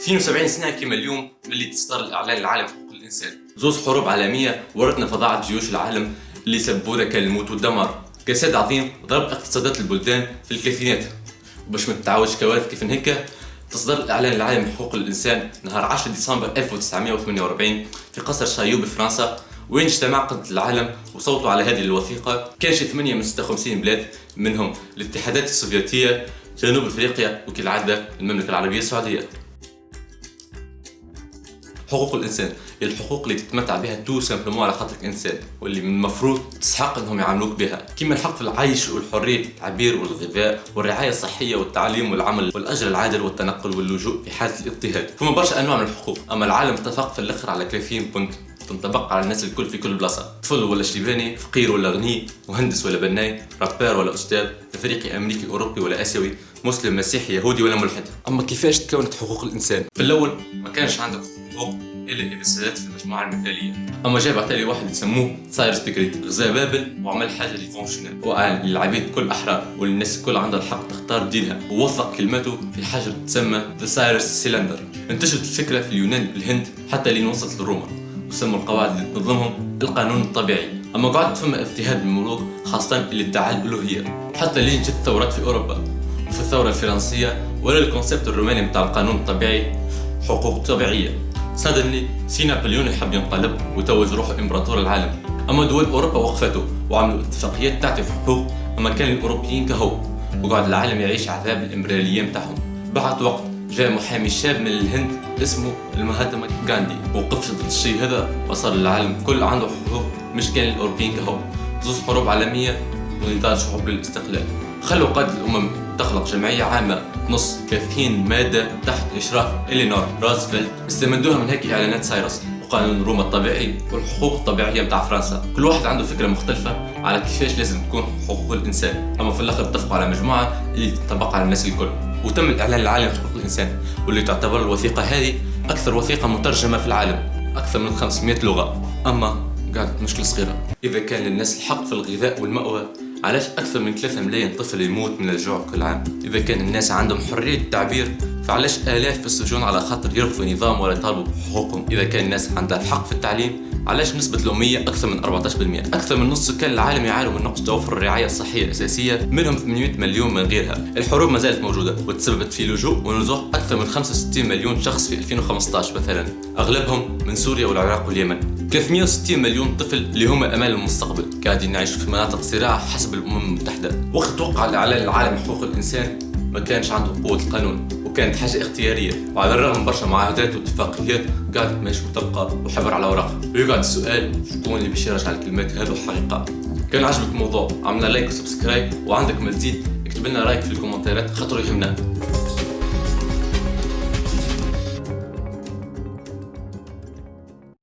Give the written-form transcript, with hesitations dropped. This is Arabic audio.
72 سنة كما اليوم اللي تصدر الإعلان العالمي لحقوق الإنسان. زوز حروب عالمية ورثنا فظاعة جيوش العالم اللي سببوا كان الموت والدمار. كساد عظيم ضرب اقتصادات البلدان في الكثيرات. وباش ما تتعاودش كوارث كيف هكا، تصدر الإعلان العالمي لحقوق الإنسان نهار 10 ديسمبر 1948 في قصر شايو بفرنسا، وين اجتمع قادة العالم وصوتوا على هذه الوثيقة. كان شي 8 من 56 بلاد، منهم الاتحادات السوفيتية، جنوب افريقيا، وكالعادة المملكة العربية السعودية. حقوق الانسان هي الحقوق اللي تتمتع بها تو سامبلومون على خاطرك انسان، واللي من المفروض تستحق انهم يعاملوك بها، كيما الحق في العيش والحريه التعبير والغذاء والرعايه الصحيه والتعليم والعمل والاجر العادل والتنقل واللجوء في حاله الاضطهاد. فما برشا انواع من الحقوق، اما العالم اتفق في الاخر على 30 بنك تنطبق على الناس الكل في كل بلاصه، طفل ولا شيباني، فقير ولا غني، مهندس ولا بناي، رابر ولا استاذ، افريقي امريكي اوروبي ولا اسيوي، مسلم مسيحي يهودي ولا ملحد. اما كيفاش تكونت حقوق الانسان؟ في الاول ما كانش عندك حقوق الا اذا سادت في المجموعه المثاليه، اما جاب عتالي واحد يسموه سايرس ديكريت، غزا بابل وعمل حاجه اللي فونكشنال، وقال للعبيد كل احرار والناس الكل عندها الحق تختار دينها، ووثق كلمته في حجر تسمى ذا سايرس سيلندر. انتشرت الفكره في اليونان بالهند حتى لين وصلت لروما، وسموا القواعد اللي تنظمهم القانون الطبيعي. اما قعدت فما اضطهاد من الملوك خاصه اللي ادعى الالوهيه، حتى لين جت الثورات في اوروبا وفي الثوره الفرنسيه ولا الكونسيبت الروماني بتاع القانون الطبيعي حقوق طبيعيه. صادني سي نابليون يحب ينقلب وتوج روحه امبراطور العالم، اما دول اوروبا وقفته وعملوا اتفاقيات تعطي حقوق، اما كان الاوروبيين كهو، وقعد العالم يعيش عذاب الامبرياليه متاعهم. بعد وقت جاء محامي شاب من الهند اسمه المهاتما غاندي، وقف ضد الشيء هذا وصار العالم كل عنده حقوق، مش كان الاوروبيين كهو. زوز حروب عالميه ونضال شعوب للاستقلال خلوا قادة الامم تخلق جمعيه عامه نص 30 ماده تحت اشراف إلينور روزفلت، استمدوها من هيك اعلانات سايرس وقانون روما الطبيعي والحقوق الطبيعيه متاع فرنسا. كل واحد عنده فكره مختلفه على كيفاش لازم تكون حقوق الانسان، اما في الاخر اتفقوا على مجموعه اللي تنطبق على الناس الكل. وتم الاعلان العالمي لحقوق الانسان، واللي تعتبر الوثيقه هذه اكثر وثيقه مترجمه في العالم، اكثر من 500 لغه. اما قاعدة مشكله صغيره، اذا كان للناس الحق في الغذاء والمأوى، علاش اكثر من 3 ملايين طفل يموت من الجوع كل عام؟ اذا كان الناس عندهم حريه التعبير، فعلاش الاف في السجون على خاطر يرفضوا نظام ولا يطالبوا بحقوقهم؟ اذا كان الناس عندها الحق في التعليم، علاش نسبه الاميه اكثر من 14%؟ اكثر من نص سكان العالم يعانوا من نقص توفر الرعايه الصحيه الاساسيه، منهم 800 مليون من غيرها. الحروب ما زالت موجوده وتسببت في لجوء ونزوح اكثر من 65 مليون شخص في 2015 مثلا، اغلبهم من سوريا والعراق واليمن. 360 مليون طفل اللي هم امال المستقبل قاعدين يعيشوا في مناطق صراع حسب الامم المتحده. وقت توقع الاعلان العالمي لحقوق الانسان ما كانش عنده قوه القانون، وكانت حاجه اختياريه، وعلى الرغم من برشا معاهدات واتفاقيات قاعدة مش مطبقه وحبر على ورقه. ويقعد السؤال شكون اللي باش يرجع الكلمات هذو حقيقه؟ كان عجبك الموضوع عملنا لايك وسبسكرايب، وعندك ما تزيد اكتب لنا رايك في الكومنتات خاطر يهمنا.